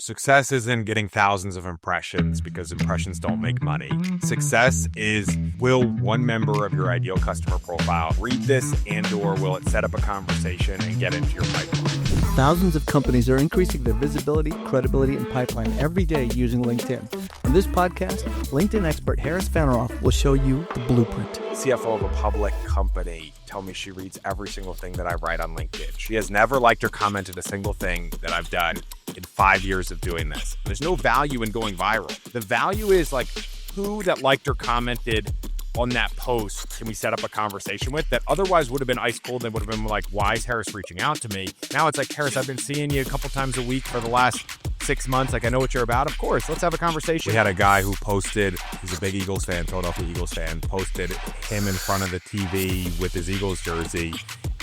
Success isn't getting thousands of impressions because impressions don't make money. Success is, will one member of your ideal customer profile read this and/or will it set up a conversation and get into your pipeline? Thousands of companies are increasing their visibility, credibility, and pipeline every day using LinkedIn. In this podcast, LinkedIn expert Harris Fanaroff will show you the blueprint. CFO of a public company told me she reads every single thing that I write on LinkedIn. She has never liked or commented a single thing that I've done in 5 years of doing this. There's no value in going viral. The value is like who that liked or commented on that post can we set up a conversation with that otherwise would have been ice cold and would have been like, why is Harris reaching out to me? Now it's like, Harris, I've been seeing you a couple times a week for the last 6 months. Like, I know what you're about. Of course, let's have a conversation. We had a guy who posted, he's a big Eagles fan, Philadelphia Eagles fan, posted him in front of the TV with his Eagles jersey.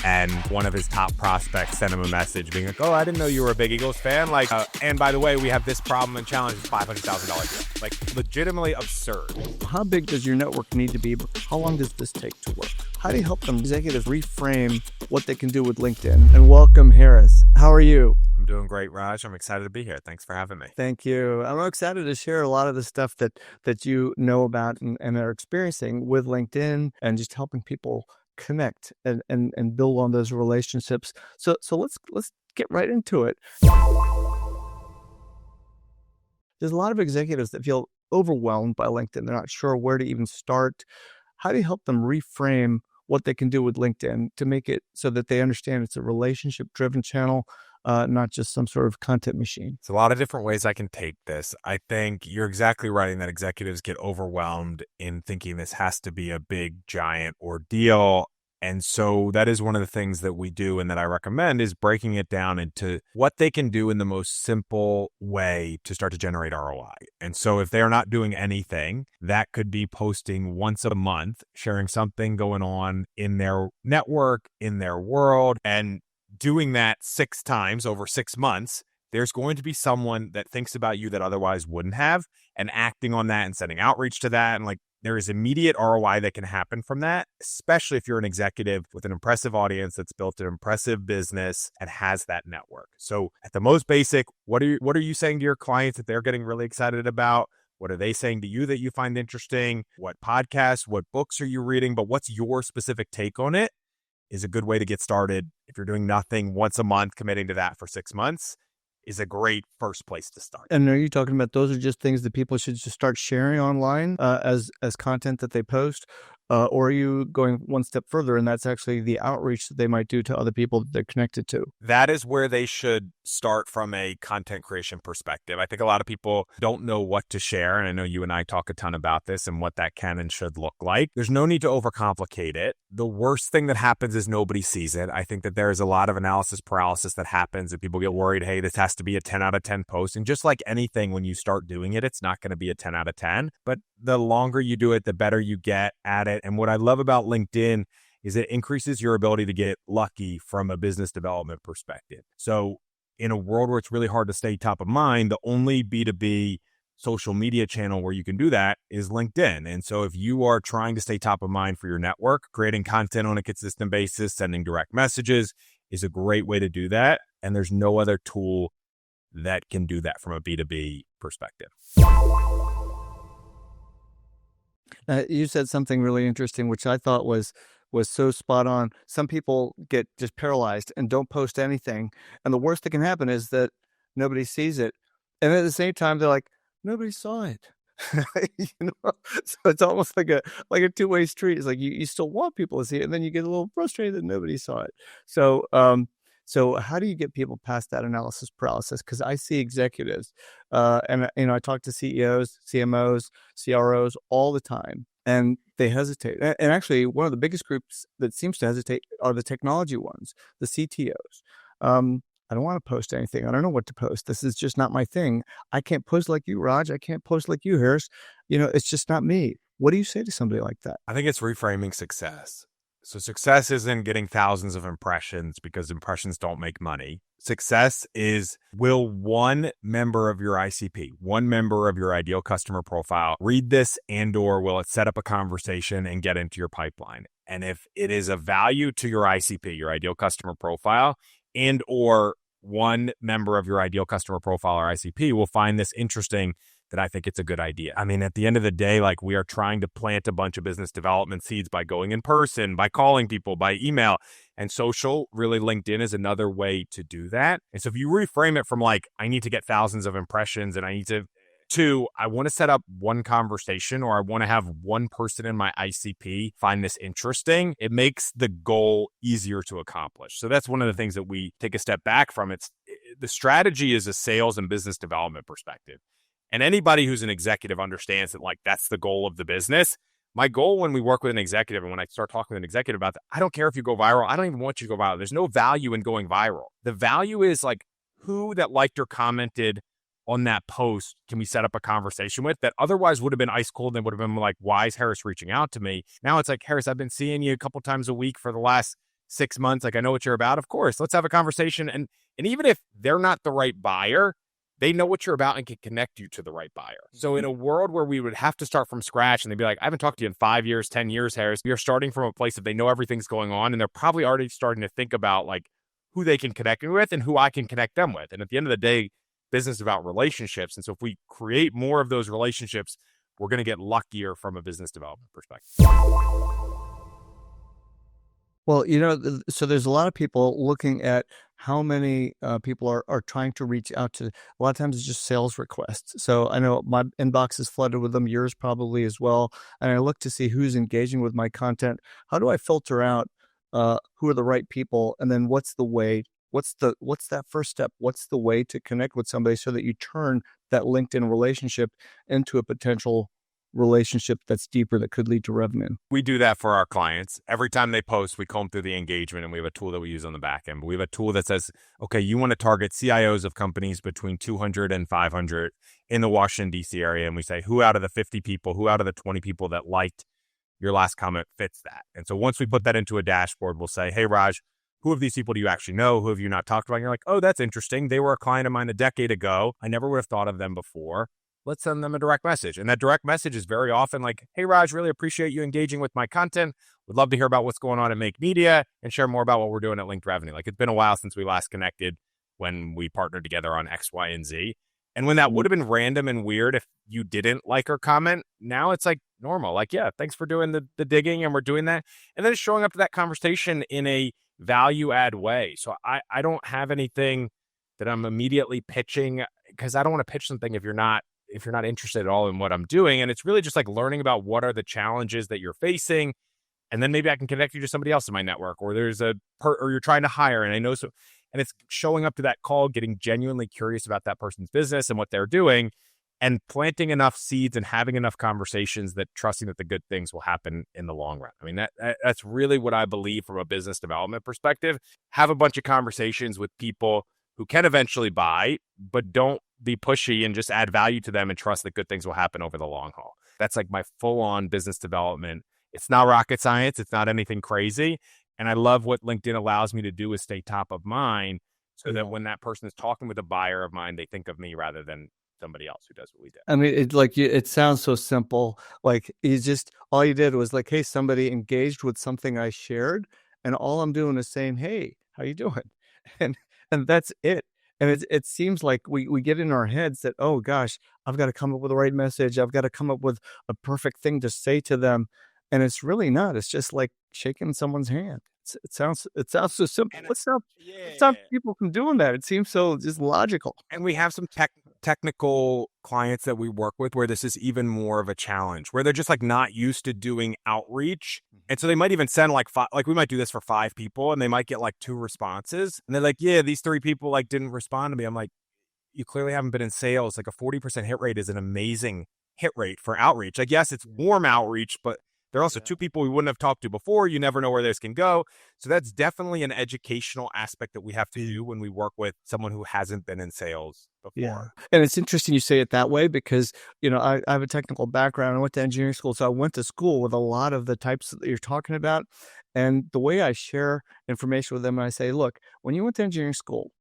And one of his top prospects sent him a message being like, oh, I didn't know you were a big Eagles fan. Like, and by the way, we have this problem and challenge is $500,000. Like, legitimately absurd. How big does your network need to be? How long does this take to work? How do you help them executives reframe what they can do with LinkedIn? And welcome, Harris. How are you? I'm doing great, Raj. I'm excited to be here. Thanks for having me. Thank you. I'm excited to share a lot of the stuff that you know about and are experiencing with LinkedIn and just helping people connect and build on those relationships. So let's get right into it. There's a lot of executives that feel overwhelmed by LinkedIn. They're not sure where to even start. How do you help them reframe what they can do with LinkedIn to make it so that they understand it's a relationship-driven channel, not just some sort of content machine? It's a lot of different ways I can take this. I think you're exactly right in that executives get overwhelmed in thinking this has to be a big, giant ordeal. And so that is one of the things that we do and that I recommend is breaking it down into what they can do in the most simple way to start to generate ROI. And so if they're not doing anything, that could be posting once a month, sharing something going on in their network, in their world, and doing that 6 times over 6 months. There's going to be someone that thinks about you that otherwise wouldn't have and acting on that and sending outreach to that. And like, there is immediate ROI that can happen from that, especially if you're an executive with an impressive audience that's built an impressive business and has that network. So at the most basic, what are you saying to your clients that they're getting really excited about? What are they saying to you that you find interesting? What podcasts, what books are you reading? But what's your specific take on it is a good way to get started. If you're doing nothing once a month, committing to that for 6 months is a great first place to start. And are you talking about those are just things that people should just start sharing online as content that they post? Or are you going one step further and that's actually the outreach that they might do to other people that they're connected to? That is where they should start from a content creation perspective. I think a lot of people don't know what to share. And I know you and I talk a ton about this and what that can and should look like. There's no need to overcomplicate it. The worst thing that happens is nobody sees it. I think that there is a lot of analysis paralysis that happens and people get worried, hey, this has to be a 10 out of 10 post. And just like anything, when you start doing it, it's not going to be a 10 out of 10. But the longer you do it, the better you get at it. And what I love about LinkedIn is it increases your ability to get lucky from a business development perspective. So in a world where it's really hard to stay top of mind, the only B2B social media channel where you can do that is LinkedIn. And so if you are trying to stay top of mind for your network, creating content on a consistent basis, sending direct messages is a great way to do that. And there's no other tool that can do that from a B2B perspective. You said something really interesting, which I thought was so spot on. Some people get just paralyzed and don't post anything. And the worst that can happen is that nobody sees it. And at the same time, they're like, nobody saw it. So it's almost like a two-way street. It's like you still want people to see it, and then you get a little frustrated that nobody saw it. So how do you get people past that analysis paralysis? Because I see executives, and I talk to CEOs, CMOs, CROs all the time, and they hesitate. And actually, one of the biggest groups that seems to hesitate are the technology ones, the CTOs. I don't want to post anything. I don't know what to post. This is just not my thing. I can't post like you, Raj. I can't post like you, Harris. It's just not me. What do you say to somebody like that? I think it's reframing success. So success isn't getting thousands of impressions because impressions don't make money. Success is, will one member of your ICP, one member of your ideal customer profile, read this and/or will it set up a conversation and get into your pipeline? And if it is of value to your ICP, your ideal customer profile, and/or one member of your ideal customer profile or ICP will find this interesting that I think it's a good idea. I mean, at the end of the day, like we are trying to plant a bunch of business development seeds by going in person, by calling people, by email, and social. Really, LinkedIn is another way to do that. And so if you reframe it from like, I need to get thousands of impressions and I need to, I want to set up one conversation or I want to have one person in my ICP find this interesting. It makes the goal easier to accomplish. So that's one of the things that we take a step back from. It's the strategy is a sales and business development perspective. And anybody who's an executive understands that like that's the goal of the business. My goal when we work with an executive and when I start talking with an executive about that, I don't care if you go viral. I don't even want you to go viral. There's no value in going viral. The value is like who that liked or commented on that post can we set up a conversation with that otherwise would have been ice cold and would have been like, why is Harris reaching out to me? Now it's like, Harris, I've been seeing you a couple times a week for the last 6 months. Like, I know what you're about. Of course, let's have a conversation. And even if they're not the right buyer, they know what you're about and can connect you to the right buyer. So in a world where we would have to start from scratch and they'd be like, I haven't talked to you in 5 years, 10 years, Harris. You're starting from a place that they know everything's going on and they're probably already starting to think about like who they can connect me with and who I can connect them with. And at the end of the day, business is about relationships. And so if we create more of those relationships, we're going to get luckier from a business development perspective. Well, so there's a lot of people looking at how many people are trying to reach out to. A lot of times it's just sales requests. So I know my inbox is flooded with them, yours probably as well. And I look to see who's engaging with my content. How do I filter out who are the right people? And then what's the way? What's that first step? What's the way to connect with somebody so that you turn that LinkedIn relationship into a potential relationship that's deeper that could lead to revenue? We do that for our clients. Every time they post, we comb through the engagement and we have a tool that we use on the back end. We have a tool that says, okay, you want to target CIOs of companies between 200 and 500 in the Washington, D.C. area. And we say, who out of the 50 people, who out of the 20 people that liked your last comment fits that? And so once we put that into a dashboard, we'll say, hey, Raj, who of these people do you actually know? Who have you not talked about? And you're like, oh, that's interesting. They were a client of mine a decade ago. I never would have thought of them before. Let's send them a direct message. And that direct message is very often like, hey, Raj, really appreciate you engaging with my content. Would love to hear about what's going on at Make Media and share more about what we're doing at Linked Revenue. Like it's been a while since we last connected when we partnered together on X, Y, and Z. And when that would have been random and weird if you didn't like or comment, now it's like normal. Like, yeah, thanks for doing the digging and we're doing that. And then showing up to that conversation in a value add way. So I don't have anything that I'm immediately pitching because I don't want to pitch something if you're not interested at all in what I'm doing. And it's really just like learning about what are the challenges that you're facing. And then maybe I can connect you to somebody else in my network, or there's or you're trying to hire. And I know, so, and it's showing up to that call, getting genuinely curious about that person's business and what they're doing and planting enough seeds and having enough conversations that trusting that the good things will happen in the long run. I mean, that's really what I believe from a business development perspective. Have a bunch of conversations with people who can eventually buy, but don't be pushy and just add value to them and trust that good things will happen over the long haul. That's like my full-on business development. It's not rocket science. It's not anything crazy. And I love what LinkedIn allows me to do is stay top of mind so that when that person is talking with a buyer of mine, they think of me rather than somebody else who does what we did. I mean, it sounds so simple. Like all you did was like, hey, somebody engaged with something I shared, and all I'm doing is saying, hey, how you doing? And that's it. And it seems like we get in our heads that, oh gosh, I've got to come up with the right message. I've got to come up with a perfect thing to say to them. And it's really not. It's just like shaking someone's hand. It sounds so simple. What's up people from doing that? It seems so just logical. And we have some technical clients that we work with where this is even more of a challenge, where they're just like not used to doing outreach. And so they might even send like we might do this for 5 people and they might get like 2 responses. And they're like, yeah, these 3 people like didn't respond to me. I'm like, you clearly haven't been in sales. Like a 40% hit rate is an amazing hit rate for outreach. Like, yes, it's warm outreach, but there are also 2 people we wouldn't have talked to before. You never know where this can go. So that's definitely an educational aspect that we have to do when we work with someone who hasn't been in sales before. Yeah. And it's interesting you say it that way because, I have a technical background. I went to engineering school. So I went to school with a lot of the types that you're talking about. And the way I share information with them, I say, look, when you went to engineering school,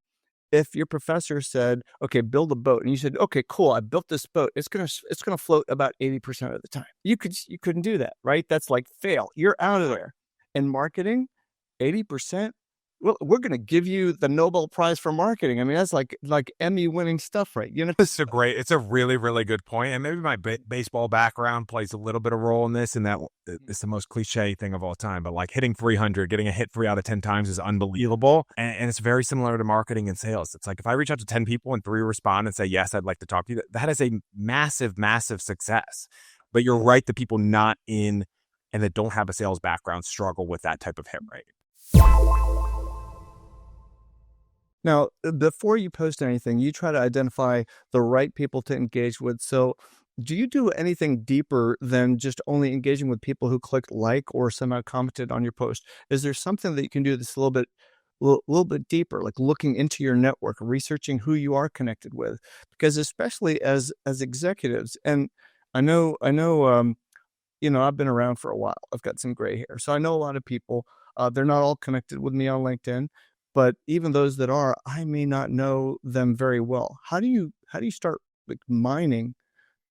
if your professor said, okay, build a boat, and you said, okay, cool, I built this boat, it's gonna float about 80% of the time. You couldn't do that, right? That's like fail. You're out of there. In marketing, 80%, well, we're going to give you the Nobel Prize for marketing. I mean, that's like Emmy winning stuff, right? You know, It's a really, really good point. And maybe my baseball background plays a little bit of role in this, and that it's the most cliche thing of all time. But like hitting 300, getting a hit 3 out of 10 times is unbelievable. And it's very similar to marketing and sales. It's like if I reach out to 10 people and 3 respond and say, yes, I'd like to talk to you, that is a massive, massive success. But you're right, the people not in and that don't have a sales background struggle with that type of hit rate. now, before you post anything, you try to identify the right people to engage with. So, do you do anything deeper than just only engaging with people who clicked like or somehow commented on your post? Is there something that you can do that's little bit deeper, like looking into your network, researching who you are connected with? Because especially as executives, and I know, I've been around for a while. I've got some gray hair, so I know a lot of people. They're not all connected with me on LinkedIn, but even those that are, I may not know them very well. How do you start like mining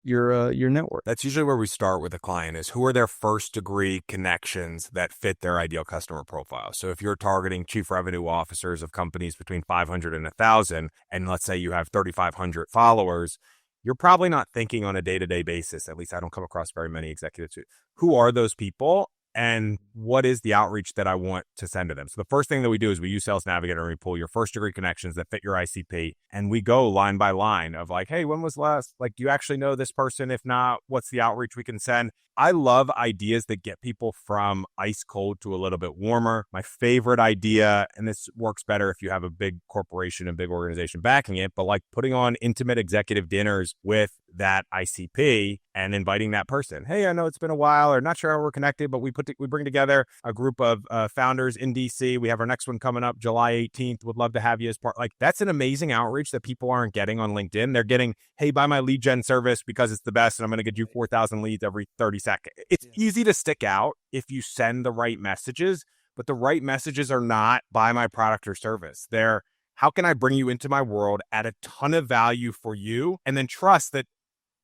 your network? That's usually where we start with a client is who are their first degree connections that fit their ideal customer profile. So if you're targeting chief revenue officers of companies between 500 and 1,000, and let's say you have 3,500 followers, you're probably not thinking on a day-to-day basis. At least I don't come across very many executives who are those people and what is the outreach that I want to send to them. So the first thing that we do is we use Sales Navigator and we pull your first degree connections that fit your ICP. And we go line by line of like, hey, when was last, like, do you actually know this person? If not, what's the outreach we can send? I love ideas that get people from ice cold to a little bit warmer. My favorite idea, and this works better if you have a big corporation and big organization backing it, but like putting on intimate executive dinners with that ICP and inviting that person. Hey, I know it's been a while, or not sure how we're connected, but we bring together a group of founders in DC. We have our next one coming up July 18th. Would love to have you as part. Like, that's an amazing outreach that people aren't getting on LinkedIn. They're getting, hey, buy my lead gen service because it's the best, and I'm going to get you 4,000 leads every 30 seconds. It's easy to stick out if you send the right messages, but the right messages are not buy my product or service. They're how can I bring you into my world, add a ton of value for you, and then trust that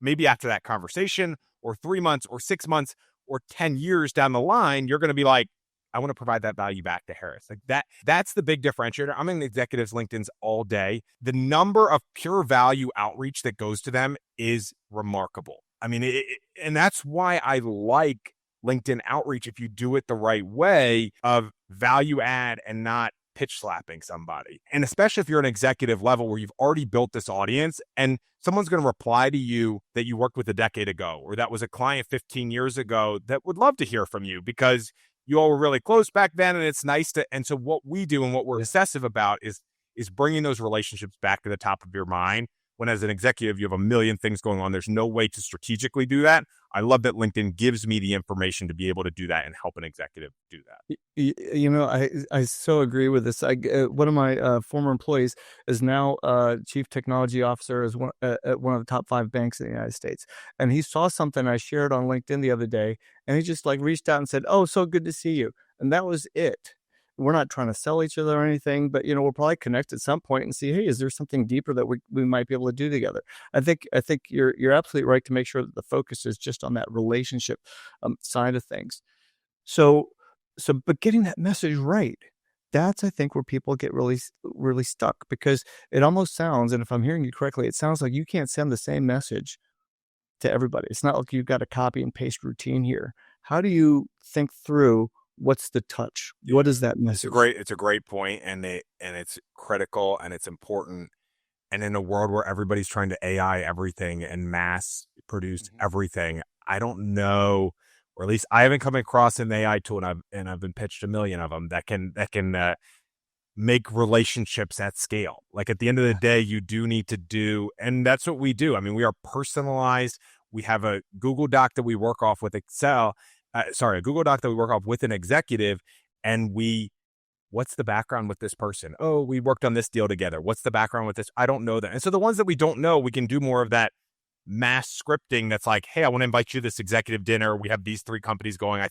maybe after that conversation or 3 months or 6 months or 10 years down the line, you're going to be like, I want to provide that value back to Harris. Like that's the big differentiator. I'm in executives LinkedIn's all day. The number of pure value outreach that goes to them is remarkable. I mean, and that's why I like LinkedIn outreach if you do it the right way of value add and not pitch slapping somebody. And especially if you're an executive level where you've already built this audience and someone's going to reply to you that you worked with a decade ago, or that was a client 15 years ago that would love to hear from you because you all were really close back then. And it's nice to, and so what we do and what we're obsessive about is bringing those relationships back to the top of your mind. When as an executive, you have a million things going on. There's no way to strategically do that. I love that LinkedIn gives me the information to be able to do that and help an executive do that. I so agree with this. One of my former employees is now chief technology officer at one of the top 5 banks in the United States, and he saw something I shared on LinkedIn the other day, and he just like reached out and said, "Oh, so good to see you," and that was it. We're not trying to sell each other or anything, but we'll probably connect at some point and see, hey, is there something deeper that we might be able to do together? I think you're absolutely right to make sure that the focus is just on that relationship side of things. So, but getting that message right, that's I think where people get really stuck, because it almost sounds, and if I'm hearing you correctly, it sounds like you can't send the same message to everybody. It's not like you've got a copy and paste routine here. How do you think through what's the touch? What is that message? It's a great point, and it's critical and it's important. And in a world where everybody's trying to AI everything and mass produce everything, I don't know, or at least I haven't come across an AI tool, and I've been pitched a million of them that can make relationships at scale. Like at the end of the day, you do need to do, and that's what we do. I mean, we are personalized. We have a Google Doc that we work off with a Google Doc that we work off with an executive, and what's the background with this person? Oh, we worked on this deal together. What's the background with this? I don't know that. And so the ones that we don't know, we can do more of that mass scripting that's like, hey, I want to invite you to this executive dinner. We have these 3 companies going.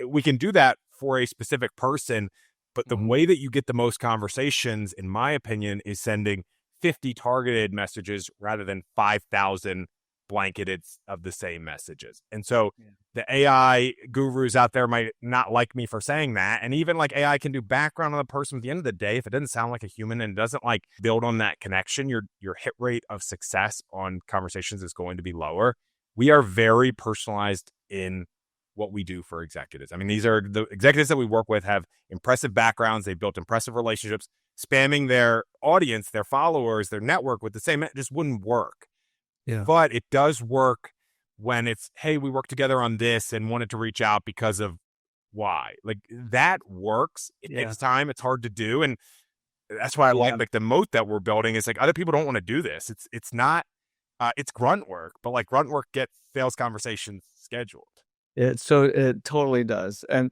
We can do that for a specific person, but the way that you get the most conversations, in my opinion, is sending 50 targeted messages rather than 5,000 blanketed of the same messages. And so the AI gurus out there might not like me for saying that. And even like AI can do background on the person. At the end of the day, if it doesn't sound like a human and doesn't like build on that connection, your hit rate of success on conversations is going to be lower. We are very personalized in what we do for executives. I mean, these are the executives that we work with have impressive backgrounds. They've built impressive relationships, spamming their audience, their followers, their network with the same, it just wouldn't work. Yeah. But it does work when it's, hey, we worked together on this and wanted to reach out because of why. Like that works. It takes time. It's hard to do. And that's why I like the moat that we're building. Is like other people don't want to do this. It's not, it's grunt work, but like grunt work gets sales conversations scheduled. It totally does. And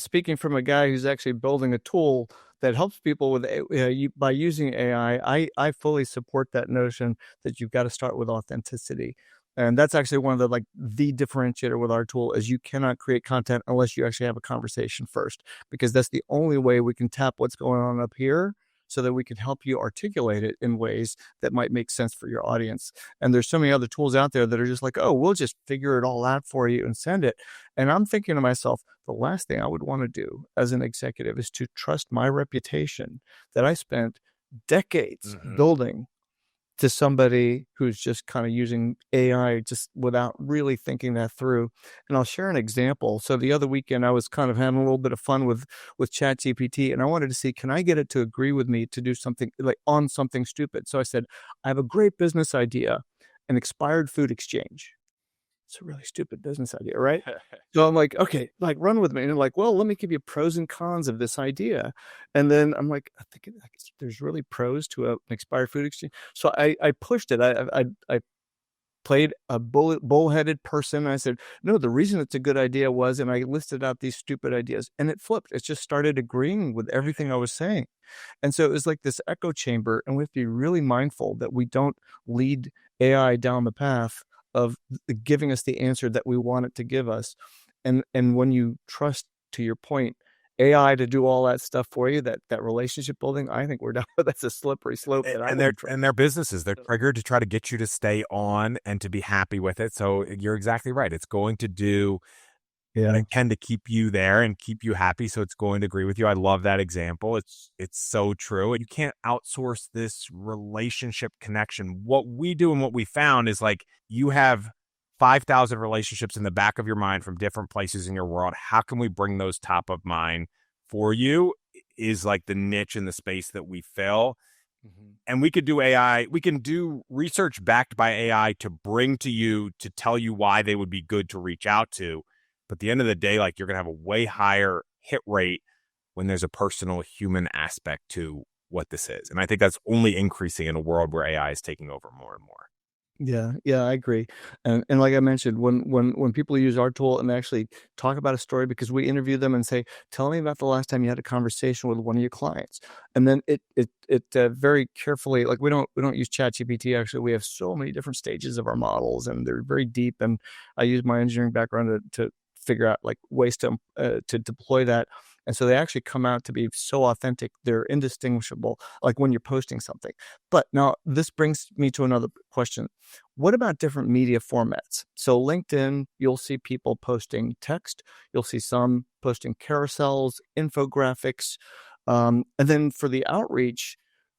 speaking from a guy who's actually building a tool that helps people with by using AI, I fully support that notion that you've got to start with authenticity. And that's actually one of the differentiator with our tool is you cannot create content unless you actually have a conversation first, because that's the only way we can tap what's going on up here so that we can help you articulate it in ways that might make sense for your audience. And there's so many other tools out there that are just like, oh, we'll just figure it all out for you and send it. And I'm thinking to myself, the last thing I would want to do as an executive is to trust my reputation that I spent decades building to somebody who's just kind of using AI just without really thinking that through. And I'll share an example. So the other weekend, I was kind of having a little bit of fun with ChatGPT, and I wanted to see, can I get it to agree with me to do something like on something stupid? So I said, I have a great business idea, an expired food exchange. It's a really stupid business idea, right? So I'm like, okay, like run with me. And they're like, well, let me give you pros and cons of this idea. And then I'm like, I think there's really pros to an expired food exchange. So I pushed it. I played a bullheaded person. I said, no, the reason it's a good idea was, and I listed out these stupid ideas, and it flipped. It just started agreeing with everything I was saying. And so it was like this echo chamber, and we have to be really mindful that we don't lead AI down the path of giving us the answer that we want it to give us. And when you trust, to your point, AI to do all that stuff for you, that relationship building, I think we're down. That's a slippery slope. And their businesses, they're triggered to try to get you to stay on and to be happy with it. So you're exactly right. It's going to do what it can to keep you there and keep you happy. So it's going to agree with you. I love that example. It's so true. You can't outsource this relationship connection. What we do and what we found is like you have 5,000 relationships in the back of your mind from different places in your world. How can we bring those top of mind for you is like the niche in the space that we fill. And we could do AI. We can do research backed by AI to bring to you, to tell you why they would be good to reach out to. But at the end of the day, like you're going to have a way higher hit rate when there's a personal human aspect to what this is. And I think that's only increasing in a world where AI is taking over more and more. Yeah, I agree. And like I mentioned, when people use our tool and they actually talk about a story, because we interview them and say, tell me about the last time you had a conversation with one of your clients. And then it very carefully, like we don't use ChatGPT. Actually, we have so many different stages of our models and they're very deep. And I use my engineering background to figure out like ways to deploy that. And so they actually come out to be so authentic, they're indistinguishable, like when you're posting something. But now this brings me to another question. What about different media formats? So LinkedIn, you'll see people posting text. You'll see some posting carousels, infographics. And then for the outreach,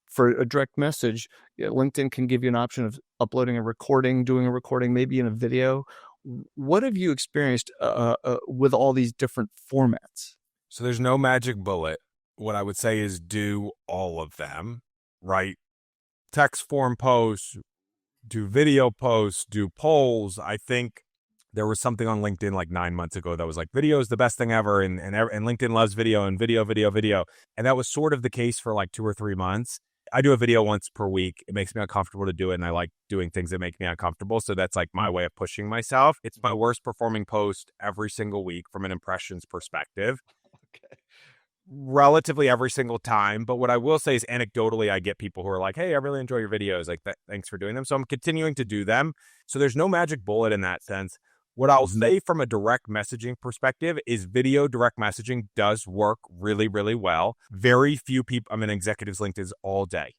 for a direct message, LinkedIn can give you an option of uploading a recording, doing a recording, maybe in a video. What have you experienced with all these different formats? So there's no magic bullet. What I would say is do all of them, right? Text form posts, do video posts, do polls. I think there was something on LinkedIn like 9 months ago that was like, video is the best thing ever. And LinkedIn loves video and video. And that was sort of the case for like 2 or 3 months. I do a video once per week. It makes me uncomfortable to do it. And I like doing things that make me uncomfortable. So that's like my way of pushing myself. It's my worst performing post every single week from an impressions perspective. Okay. Relatively every single time. But what I will say is anecdotally, I get people who are like, hey, I really enjoy your videos. Like, thanks for doing them. So I'm continuing to do them. So there's no magic bullet in that sense. What I'll say from a direct messaging perspective is video direct messaging does work really, really well. Very few people, I'm in executives LinkedIn all day.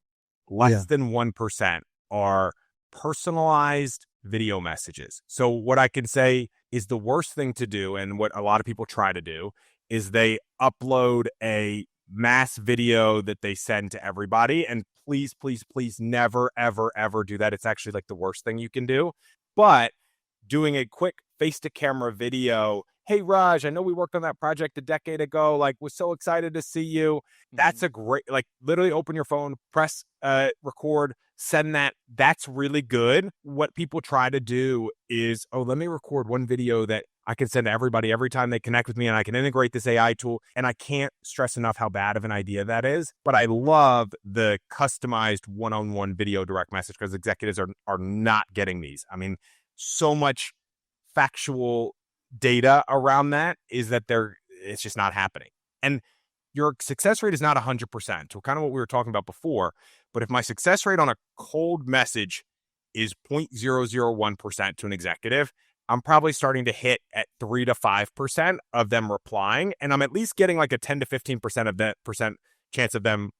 Less than 1% are personalized video messages. So what I can say is the worst thing to do, and what a lot of people try to do, is they upload a mass video that they send to everybody. And please, please, please never, ever, ever do that. It's actually like the worst thing you can do. But doing a quick face to camera video. Hey, Raj, I know we worked on that project a decade ago. Like, was so excited to see you. That's a great, like, literally open your phone, press record, send that. That's really good. What people try to do is, oh, let me record one video that I can send to everybody every time they connect with me, and I can integrate this AI tool. And I can't stress enough how bad of an idea that is. But I love the customized one-on-one video direct message, because executives are not getting these. I mean, so much factual data around that is that it's just not happening. And your success rate is not 100%. So kind of what we were talking about before. But if my success rate on a cold message is 0.001% to an executive, I'm probably starting to hit at 3 to 5% of them replying. And I'm at least getting like a 10 to 15% of that percent chance of them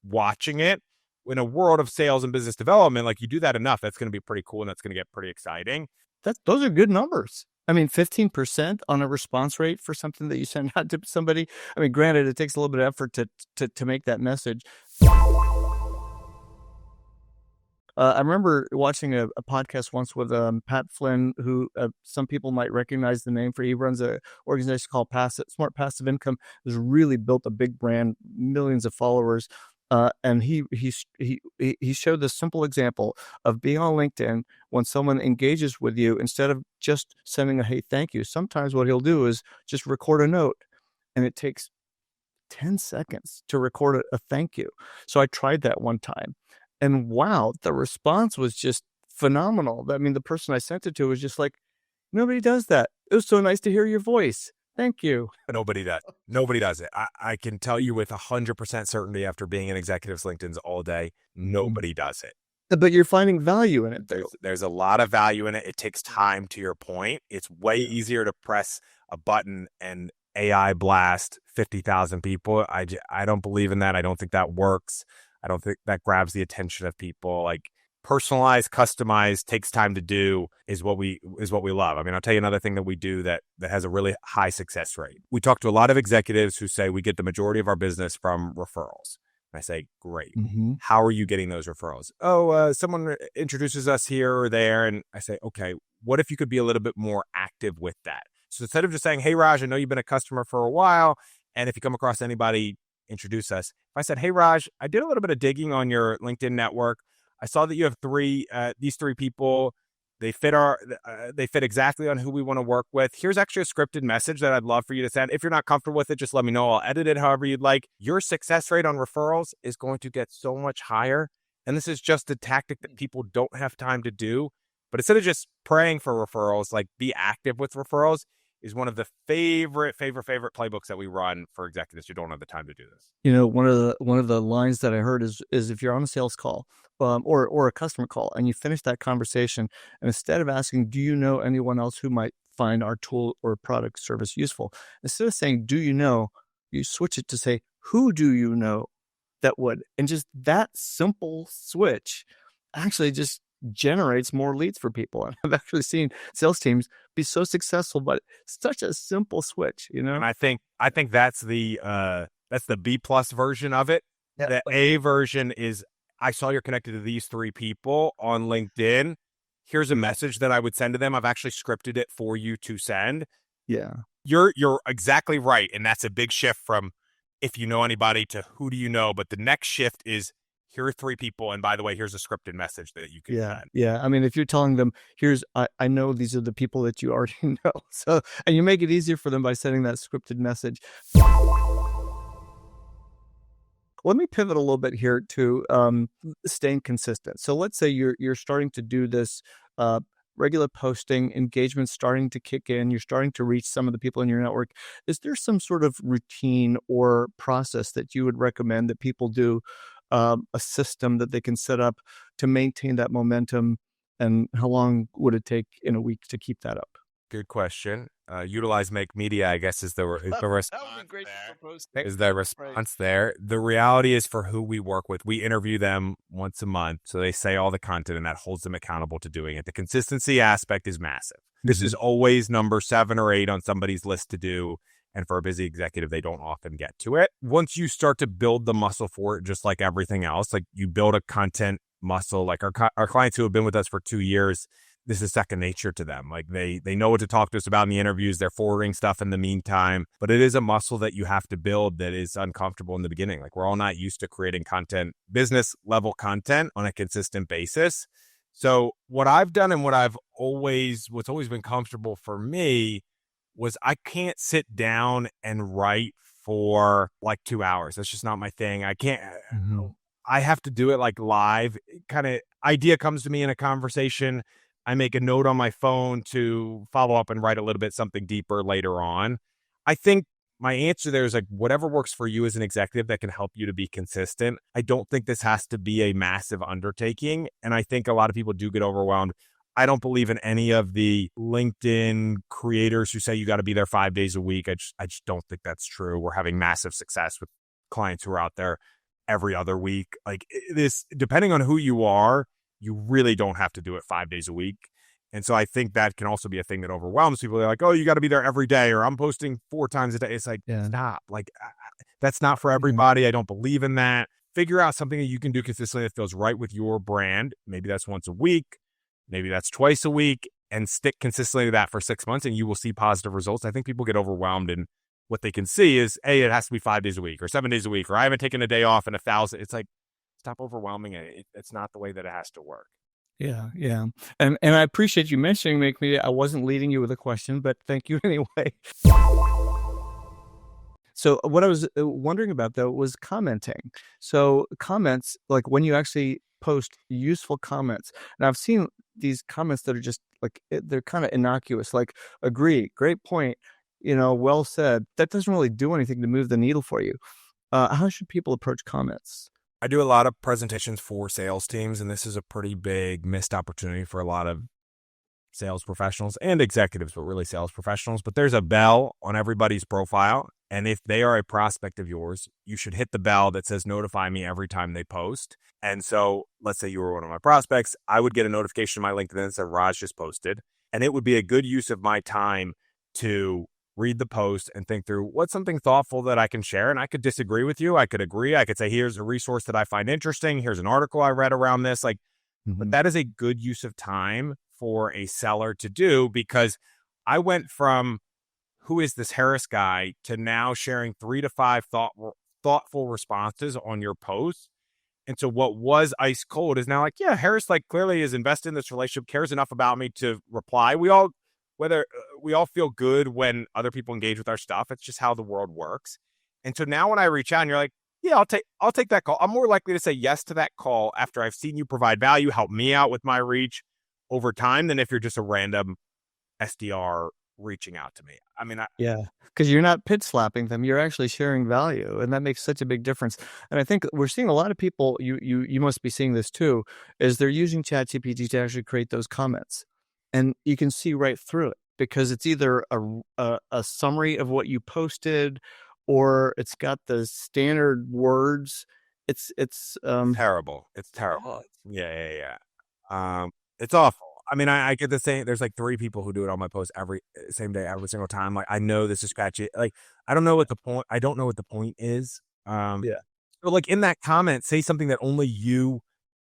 watching it. In a world of sales and business development, like, you do that enough, that's going to be pretty cool, and that's going to get pretty exciting. Those are good numbers. I mean, 15% on a response rate for something that you send out to somebody. I mean, granted, it takes a little bit of effort to make that message. I remember watching a podcast once with Pat Flynn, who some people might recognize the name for. He runs an organization called Smart Passive Income. Has really built a big brand, millions of followers. And he showed this simple example of being on LinkedIn. When someone engages with you, instead of just sending a hey, thank you, sometimes what he'll do is just record a note, and it takes 10 seconds to record a thank you. So I tried that one time, and wow, the response was just phenomenal. I mean, the person I sent it to was just like, nobody does that. It was so nice to hear your voice. Thank you. Nobody does. Nobody does it. I can tell you with 100% certainty, after being in executives' LinkedIn's all day, nobody does it. But you're finding value in it. There's a lot of value in it. It takes time, to your point. It's way easier to press a button and AI blast 50,000 people. I don't believe in that. I don't think that works. I don't think that grabs the attention of people. Like, personalized, customized, takes time to do is what we love. I mean, I'll tell you another thing that we do that has a really high success rate. We talk to a lot of executives who say we get the majority of our business from referrals. And I say, great. Mm-hmm. How are you getting those referrals? Oh, someone introduces us here or there. And I say, okay, what if you could be a little bit more active with that? So instead of just saying, hey, Raj, I know you've been a customer for a while, and if you come across anybody, introduce us. If I said, hey, Raj, I did a little bit of digging on your LinkedIn network. I saw that you have these three people. They fit exactly on who we want to work with. Here's actually a scripted message that I'd love for you to send. If you're not comfortable with it, just let me know. I'll edit it however you'd like. Your success rate on referrals is going to get so much higher. And this is just a tactic that people don't have time to do. But instead of just praying for referrals, like, be active with referrals is one of the favorite playbooks that we run for executives who don't have the time to do this. You know, one of the lines that I heard is if you're on a sales call or a customer call, and you finish that conversation, and instead of asking, do you know anyone else who might find our tool or product service useful, instead of saying, do you know, you switch it to say, who do you know that would? And just that simple switch actually just generates more leads for people. And I've actually seen sales teams be so successful, but such a simple switch, you know? And I think that's the B+ version of it. Yeah. The A version is, I saw you're connected to these three people on LinkedIn. Here's a message that I would send to them. I've actually scripted it for you to send. Yeah. You're exactly right. And that's a big shift from if you know anybody to who do you know. But the next shift is, here are three people, and by the way, here's a scripted message that you can send. Yeah. I mean, if you're telling them, I know these are the people that you already know. So, and you make it easier for them by sending that scripted message. Let me pivot a little bit here to staying consistent. So let's say you're starting to do this regular posting, engagement starting to kick in, you're starting to reach some of the people in your network. Is there some sort of routine or process that you would recommend that people do, a system that they can set up to maintain that momentum? And how long would it take in a week to keep that up? Good question. Utilize make media, I guess, is the That would be response great to there. propose. Is the Right. response there? The reality is for who we work with, we interview them once a month, so they say all the content, and that holds them accountable to doing it. The consistency aspect is massive. This is always number 7 or 8 on somebody's list to do. And for a busy executive, they don't often get to it. Once you start to build the muscle for it, just like everything else, like you build a content muscle, like our clients who have been with us for 2 years, this is second nature to them. Like they know what to talk to us about in the interviews. They're forwarding stuff in the meantime, but it is a muscle that you have to build that is uncomfortable in the beginning. Like we're all not used to creating content, business level content on a consistent basis. So what I've done and what's always been comfortable for me was I can't sit down and write for like 2 hours. That's just not my thing. I can't, I have to do it like live. Kind of idea comes to me in a conversation. I make a note on my phone to follow up and write a little bit something deeper later on. I think my answer there is like whatever works for you as an executive that can help you to be consistent. I don't think this has to be a massive undertaking. And I think a lot of people do get overwhelmed. I don't believe in any of the LinkedIn creators who say you got to be there 5 days a week. I just don't think that's true. We're having massive success with clients who are out there every other week. Like this, depending on who you are, you really don't have to do it 5 days a week. And so I think that can also be a thing that overwhelms people. They're like, oh, you got to be there every day, or I'm posting 4 times a day. It's like, Yeah. stop. Like, that's not for everybody. I don't believe in that. Figure out something that you can do consistently that feels right with your brand. Maybe that's once a week. Maybe that's twice a week, and stick consistently to that for 6 months, and you will see positive results. I think people get overwhelmed, and what they can see is, hey, it has to be 5 days a week or 7 days a week, or I haven't taken a day off in 1,000. It's like, stop overwhelming it. It's not the way that it has to work. Yeah, yeah. And I appreciate you mentioning make media. I wasn't leading you with a question, but thank you anyway. So what I was wondering about though was commenting. So comments, like when you actually post useful comments, and I've seen these comments that are just like they're kind of innocuous, like agree, great point, well said. That doesn't really do anything to move the needle for you. How should people approach comments? I do a lot of presentations for sales teams, and this is a pretty big missed opportunity for a lot of sales professionals and executives, but really sales professionals. But there's a bell on everybody's profile. And if they are a prospect of yours, you should hit the bell that says notify me every time they post. And so let's say you were one of my prospects, I would get a notification on my LinkedIn that said Raj just posted. And it would be a good use of my time to read the post and think through what's something thoughtful that I can share. And I could disagree with you. I could agree. I could say, here's a resource that I find interesting. Here's an article I read around this. Like, but that is a good use of time for a seller to do, because I went from who is this Harris guy to now sharing 3 to 5 thoughtful responses on your post. And so what was ice cold is now like, yeah, Harris like clearly is invested in this relationship, cares enough about me to reply. We all feel good when other people engage with our stuff. It's just how the world works. And so now when I reach out and you're like, yeah, I'll take that call. I'm more likely to say yes to that call after I've seen you provide value, help me out with my reach over time, than if you're just a random SDR reaching out to me. I mean, yeah, because you're not pitch slapping them; you're actually sharing value, and that makes such a big difference. And I think we're seeing a lot of people. You must be seeing this too. Is they're using ChatGPT to actually create those comments, and you can see right through it because it's either a summary of what you posted, or it's got the standard words. It's terrible. It's terrible. Yeah. It's awful. I mean, I get the same. There's like 3 people who do it on my post every same day, every single time. Like, I know this is scratchy. Like, I don't know what the point. I don't know what the point is. Yeah. But like in that comment, say something that only you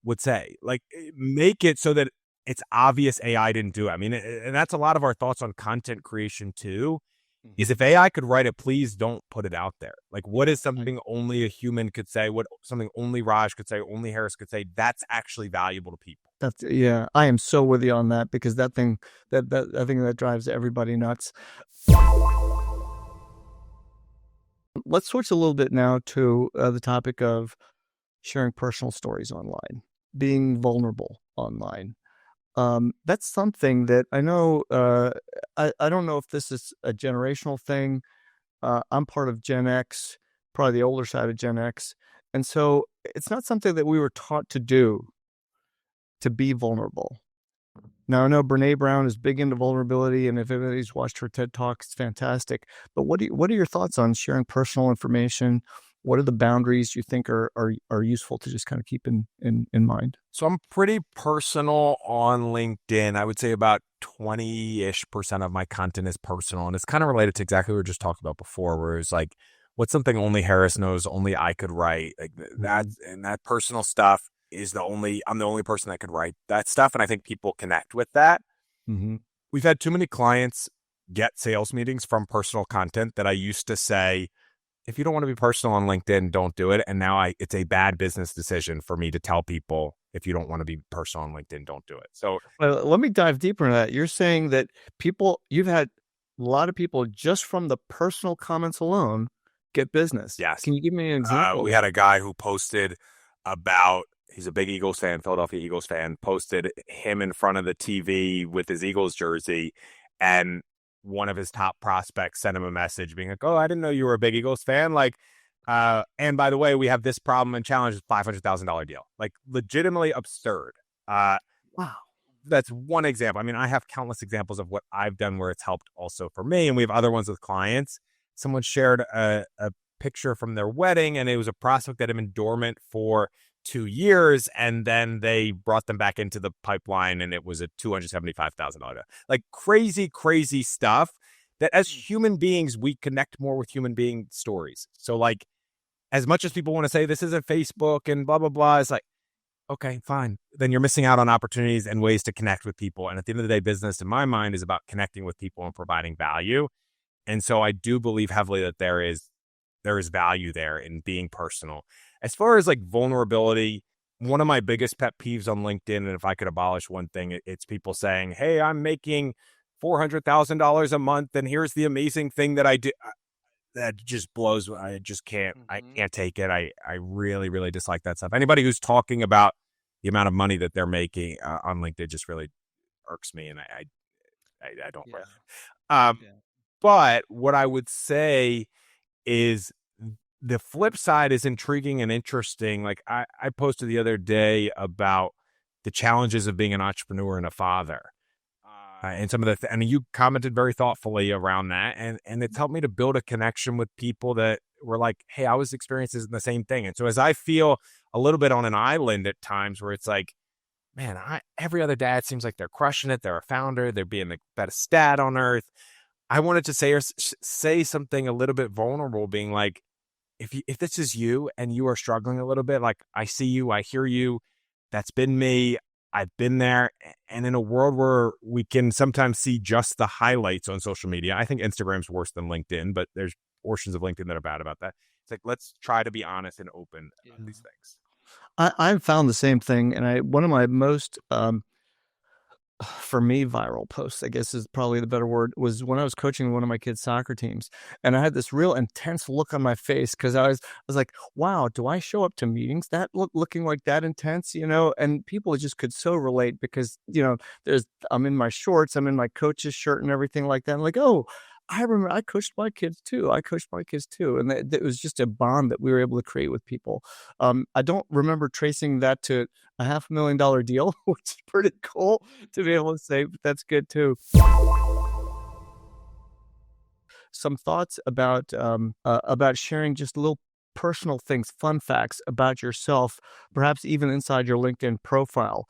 would say. Like, make it so that it's obvious AI didn't do it. I mean, and that's a lot of our thoughts on content creation too. Is if AI could write it, please don't put it out there. Like, what is something only a human could say? What something only Raj could say, only Harris could say? That's actually valuable to people. I am so with you on that, because that thing I think that drives everybody nuts. Let's switch a little bit now to the topic of sharing personal stories online, being vulnerable online. That's something that I know. I don't know if this is a generational thing. I'm part of Gen X, probably the older side of Gen X, and so it's not something that we were taught to do, to be vulnerable. Now, I know Brene Brown is big into vulnerability, and if anybody's watched her TED Talk, it's fantastic. But what are your thoughts on sharing personal information? What are the boundaries you think are useful to just kind of keep in mind? So I'm pretty personal on LinkedIn. I would say about 20-ish% of my content is personal. And it's kind of related to exactly what we were just talking about before, where it's like, what's something only Harris knows, only I could write. Like that, and that personal stuff is I'm the only person that could write that stuff. And I think people connect with that. Mm-hmm. We've had too many clients get sales meetings from personal content that I used to say, if you don't want to be personal on LinkedIn, don't do it. And now it's a bad business decision for me to tell people, if you don't want to be personal on LinkedIn, don't do it. So Well, let me dive deeper into that. You're saying that you've had a lot of people just from the personal comments alone get business. yes, Can you give me an example of we that? had a guy who posted about, he's a big Eagles fan, Philadelphia Eagles fan, posted him in front of the TV with his Eagles jersey. And one of his top prospects sent him a message being like, oh, I didn't know you were a big Eagles fan. Like, and by the way, we have this problem and challenge is $500,000 deal. Like legitimately absurd. Uh, Wow. that's one example. I mean, I have countless examples of what I've done where it's helped also for me. And we have other ones with clients. Someone shared a picture from their wedding, and it was a prospect that had been dormant for 2 years. And then they brought them back into the pipeline, and it was a $275,000. Like crazy, crazy stuff that as human beings, we connect more with human being stories. So, like, as much as people want to say this isn't Facebook and blah, blah, blah, it's like, okay, fine. Then you're missing out on opportunities and ways to connect with people. And at the end of the day, business in my mind is about connecting with people and providing value. And so I do believe heavily that there is value there in being personal. As far as like vulnerability, one of my biggest pet peeves on LinkedIn, and if I could abolish one thing, it's people saying, hey, I'm making $400,000 a month, and here's the amazing thing that I do. That just blows. I just can't. I can't take it. I really, really dislike that stuff. Anybody who's talking about the amount of money that they're making on LinkedIn just really irks me, and I don't. Yeah. Um, Yeah. but what I would say is the flip side is intriguing and interesting. Like I posted the other day about the challenges of being an entrepreneur and a father. And some of and you commented very thoughtfully around that. And it's helped me to build a connection with people that were like, hey, I was experiencing the same thing. And so as I feel a little bit on an island at times where it's like, man, every other dad seems like they're crushing it. They're a founder. They're being the best dad on earth. I wanted to say something a little bit vulnerable, being like, if this is you and you are struggling a little bit, like I see you, I hear you. That's been me. I've been there. And in a world where we can sometimes see just the highlights on social media, I think Instagram's worse than LinkedIn, but there's portions of LinkedIn that are bad about that. It's like, let's try to be honest and open about these things. I've found the same thing, and one of my most for me, viral posts, I guess is probably the better word, was when I was coaching one of my kids' soccer teams. And I had this real intense look on my face because I was like, wow, do I show up to meetings that looking like that intense, And people just could so relate because, I'm in my shorts, I'm in my coach's shirt and everything like that. I'm like, oh, I remember I coached my kids too. And it was just a bond that we were able to create with people. I don't remember tracing that to a $500,000 deal, which is pretty cool to be able to say, but that's good too. Some thoughts about sharing just little personal things, fun facts about yourself, perhaps even inside your LinkedIn profile,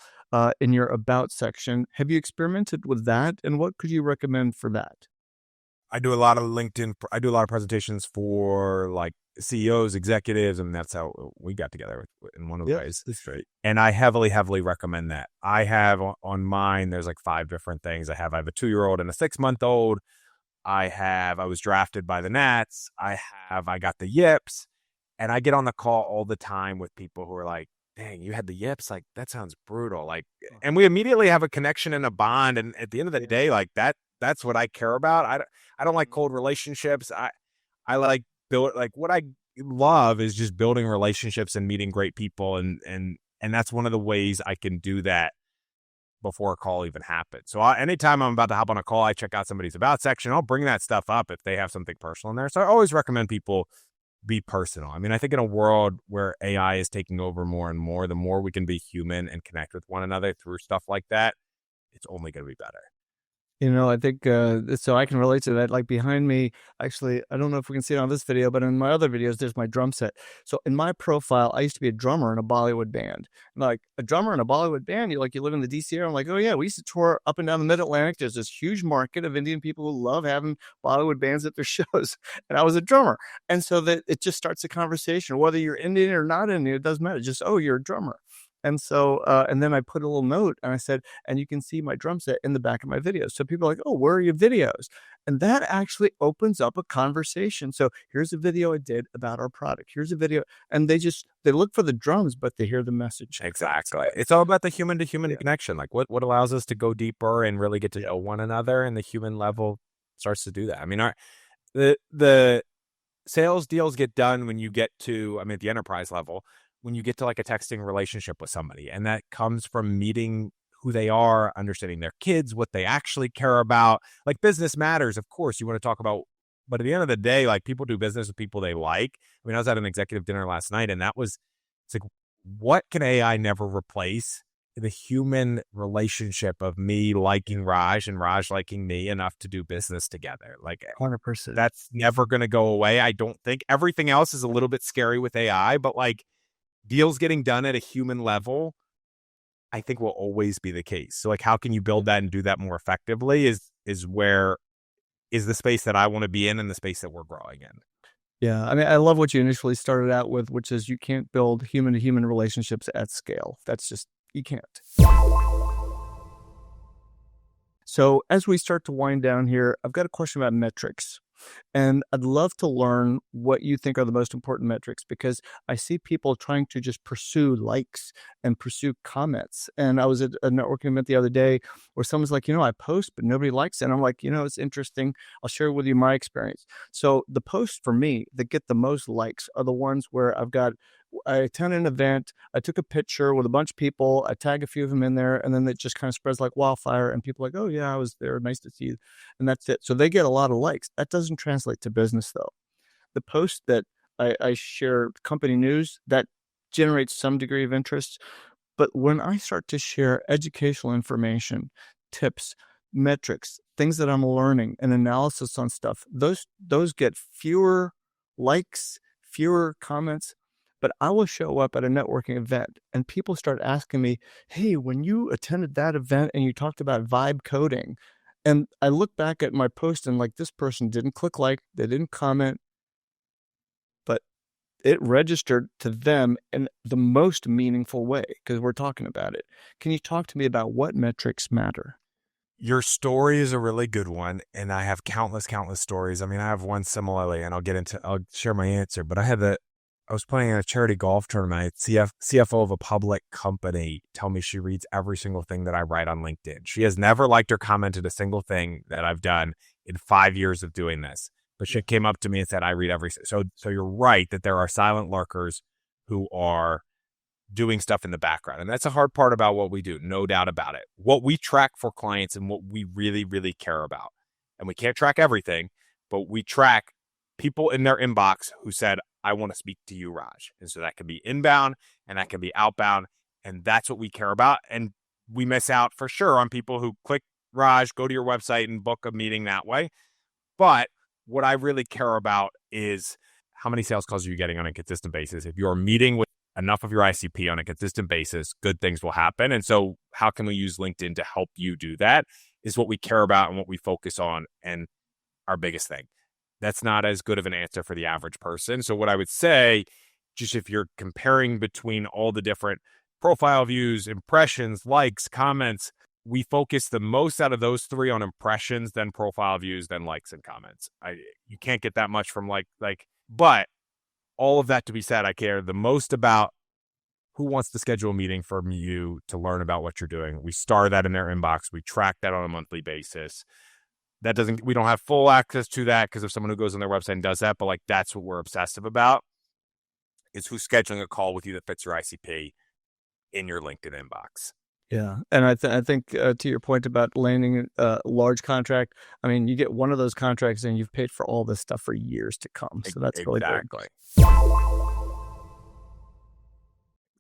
in your about section. Have you experimented with that? And what could you recommend for that? I do a lot of LinkedIn. I do a lot of presentations for like CEOs, executives, and that's how we got together in one of the Yep, ways. that's right. And I heavily, heavily recommend that. I have on mine, there's like 5 different things. I have a 2-year-old and a 6-month-old. I was drafted by the Nats. I got the yips. And I get on the call all the time with people who are like, dang, you had the yips? Like, that sounds brutal. Like, and we immediately have a connection and a bond. And at the end of the day, like that's what I care about. I don't like cold relationships. I like what I love is just building relationships and meeting great people. And that's one of the ways I can do that before a call even happens. So anytime I'm about to hop on a call, I check out somebody's about section. I'll bring that stuff up if they have something personal in there. So I always recommend people be personal. I mean, I think in a world where AI is taking over more and more, the more we can be human and connect with one another through stuff like that it's only going to be better. I think, so I can relate to that. Like behind me, actually, I don't know if we can see it on this video, but in my other videos, there's my drum set. So in my profile, I used to be a drummer in a Bollywood band. Like a drummer in a Bollywood band, you live in the DC area. I'm like, oh yeah, we used to tour up and down the Mid-Atlantic. There's this huge market of Indian people who love having Bollywood bands at their shows. And I was a drummer. And so that it just starts a conversation, whether you're Indian or not Indian, it doesn't matter. Just, oh, you're a drummer. And so, and then I put a little note and I said, and you can see my drum set in the back of my videos. So people are like, oh, where are your videos? And that actually opens up a conversation. So here's a video I did about our product. Here's a video. And they look for the drums, but they hear the message. Exactly. It's all about the human to human connection. Like what allows us to go deeper and really get to know one another, and the human level starts to do that. I mean, the sales deals get done when you get to, at the enterprise level, when you get to like a texting relationship with somebody, and that comes from meeting who they are, understanding their kids, what they actually care about. Like business matters, of course, you want to talk about, but at the end of the day, like people do business with people they like. I was at an executive dinner last night, and it's like, what can AI never replace? The human relationship of me liking Raj and Raj liking me enough to do business together. Like 100%. That's never going to go away. I don't think. Everything else is a little bit scary with AI, but like deals getting done at a human level, I think will always be the case. So like, how can you build that and do that more effectively is the space that I want to be in and the space that we're growing in. Yeah. I love what you initially started out with, which is you can't build human to human relationships at scale. That's just, you can't. So as we start to wind down here, I've got a question about metrics. And I'd love to learn what you think are the most important metrics, because I see people trying to just pursue likes and pursue comments. And I was at a networking event the other day where someone's like, I post, but nobody likes it. And I'm like, it's interesting. I'll share with you my experience. So the posts for me that get the most likes are the ones where I attend an event, I took a picture with a bunch of people, I tag a few of them in there, and then it just kind of spreads like wildfire, and people are like, oh yeah, I was there, nice to see you, and that's it. So they get a lot of likes. That doesn't translate to business though. The post that I share company news, that generates some degree of interest. But when I start to share educational information, tips, metrics, things that I'm learning, and analysis on stuff, those get fewer likes, fewer comments. But I will show up at a networking event and people start asking me, hey, when you attended that event and you talked about vibe coding, and I look back at my post and like, this person didn't click like, they didn't comment, but it registered to them in the most meaningful way because we're talking about it. Can you talk to me about what metrics matter? Your story is a really good one, and I have countless stories. I have one similarly, and I'll share my answer, but I was playing in a charity golf tournament. CFO of a public company tell me she reads every single thing that I write on LinkedIn. She has never liked or commented a single thing that I've done in 5 years of doing this. But she came up to me and said, I read everything. So you're right that there are silent lurkers who are doing stuff in the background. And that's a hard part about what we do, no doubt about it. What we track for clients and what we really, really care about. And we can't track everything, but we track people in their inbox who said, I want to speak to you, Raj. And so that could be inbound and that could be outbound. And that's what we care about. And we miss out for sure on people who click Raj, go to your website and book a meeting that way. But what I really care about is how many sales calls are you getting on a consistent basis? If you're meeting with enough of your ICP on a consistent basis, good things will happen. And so how can we use LinkedIn to help you do that is what we care about and what we focus on and our biggest thing. That's not as good of an answer for the average person. So what I would say, just if you're comparing between all the different profile views, impressions, likes, comments, we focus the most out of those three on impressions, then profile views, then likes and comments. You can't get that much from but all of that to be said, I care the most about who wants to schedule a meeting from you to learn about what you're doing. We star that in their inbox. We track that on a monthly basis. We don't have full access to that because of someone who goes on their website and does that, but that's what we're obsessive about is who's scheduling a call with you that fits your ICP in your LinkedIn inbox. Yeah. And I think to your point about landing a large contract, you get one of those contracts and you've paid for all this stuff for years to come. So that's really big.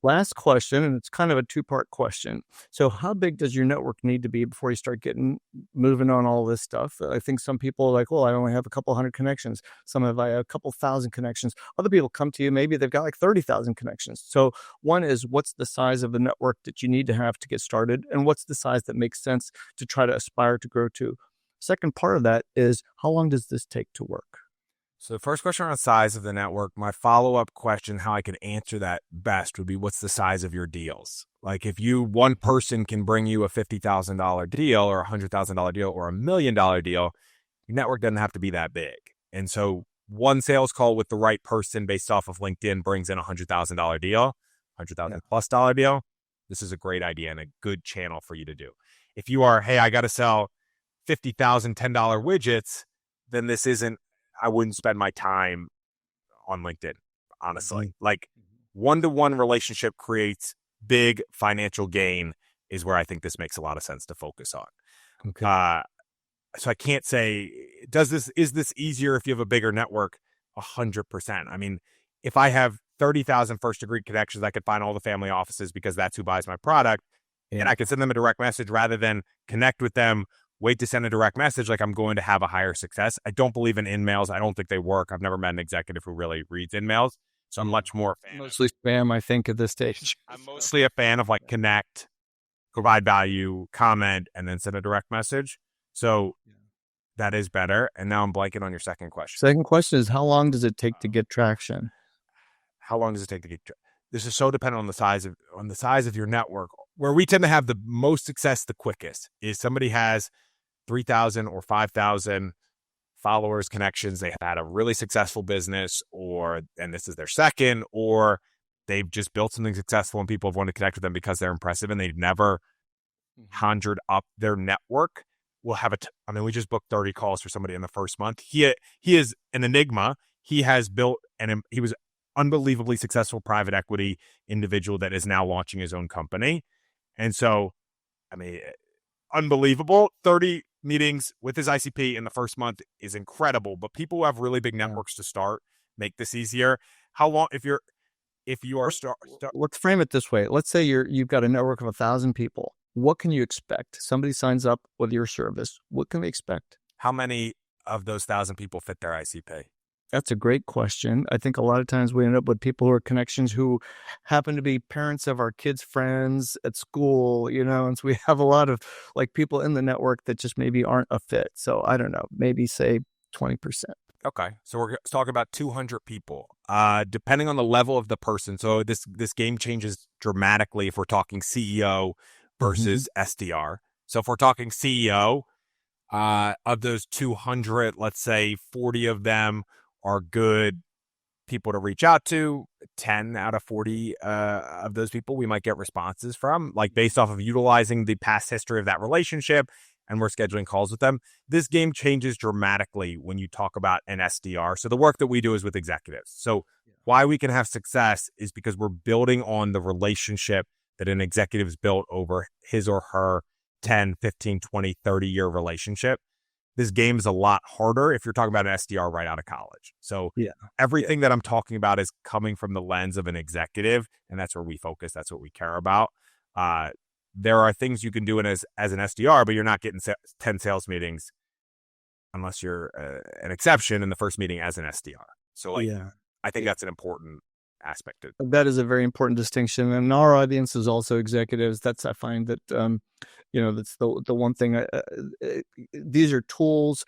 Last question, and it's kind of a two-part question. So how big does your network need to be before you start getting moving on all this stuff? I think some people are like, well, I only have a couple hundred connections. Some have a couple thousand connections. Other people come to you, maybe they've got like 30,000 connections. So one is, what's the size of the network that you need to have to get started? And what's the size that makes sense to try to aspire to grow to? Second part of that is, how long does this take to work? So the first question around size of the network, my follow-up question, how I could answer that best would be, what's the size of your deals? Like if one person can bring you a $50,000 deal or a $100,000 deal or $1 million deal, your network doesn't have to be that big. And so one sales call with the right person based off of LinkedIn brings in a $100,000 deal, 100,000 plus dollar deal. This is a great idea and a good channel for you to do. If you are, hey, I got to sell 50,000 $10 widgets, then this isn't, I wouldn't spend my time on LinkedIn, honestly. Like one-to-one relationship creates big financial gain is where I think this makes a lot of sense to focus on. Okay. So I can't say, is this easier if you have a bigger network? 100%. I mean, if I have 30,000 first degree connections, I could find all the family offices because that's who buys my product. Yeah. And I could send them a direct message rather than connect with them, wait to send a direct message. Like I'm going to have a higher success. I don't believe in in-mails. I don't think they work. I've never met an executive who really reads in-mails. So I'm much more a fan. Mostly spam, I think, at this stage. I'm mostly a fan of like connect, provide value, comment, and then send a direct message. So that is better. And now I'm blanking on your second question. Second question is, how long does it take to get traction? How long does it take to get traction? This is so dependent on the size of your network. Where we tend to have the most success the quickest is somebody has 3,000 or 5,000 followers, connections. They have had a really successful business, and this is their second, or they've just built something successful and people have wanted to connect with them because they're impressive and they've never conjured up their network. We'll have we just booked 30 calls for somebody in the first month. He is an enigma. He has built, and he was unbelievably successful private equity individual that is now launching his own company. And so, unbelievable. 30 meetings with his ICP in the first month is incredible, but people who have really big networks to start make this easier. How long, if you are let's frame it this way. Let's say you've got a network of 1,000 people. What can you expect? Somebody signs up with your service. What can they expect? How many of those 1,000 people fit their ICP? That's a great question. I think a lot of times we end up with people who are connections who happen to be parents of our kids' friends at school, and so we have a lot of like people in the network that just maybe aren't a fit. So I don't know, maybe say 20%. Okay. So we're talking about 200 people, depending on the level of the person. So this game changes dramatically if we're talking CEO versus SDR. So if we're talking CEO, of those 200, let's say 40 of them are good people to reach out to. 10 out of 40 of those people we might get responses from, like based off of utilizing the past history of that relationship, and we're scheduling calls with them. This game changes dramatically when you talk about an SDR. So the work that we do is with executives. So why we can have success is because we're building on the relationship that an executive's built over his or her 10, 15, 20, 30-year relationship. This game is a lot harder if you're talking about an SDR right out of college. So everything that I'm talking about is coming from the lens of an executive, and that's where we focus. That's what we care about. There are things you can do as an SDR, but you're not getting 10 sales meetings unless you're an exception in the first meeting as an SDR. So I think that's an important aspect of it. That is a very important distinction. And our audience is also executives. I find that, that's the one thing. These are tools,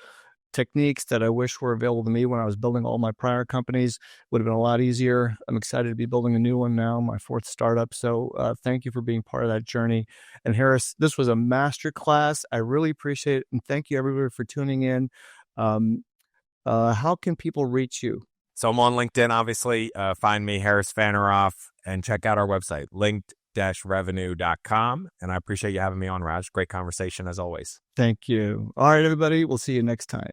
techniques that I wish were available to me when I was building all my prior companies. Would have been a lot easier. I'm excited to be building a new one now, my fourth startup. So thank you for being part of that journey. And Harris, this was a master class. I really appreciate it. And thank you everybody for tuning in. How can people reach you? So I'm on LinkedIn, obviously. Find me, Harris Faneroff, and check out our website, linked-revenue.com. And I appreciate you having me on, Raj. Great conversation as always. Thank you. All right, everybody. We'll see you next time.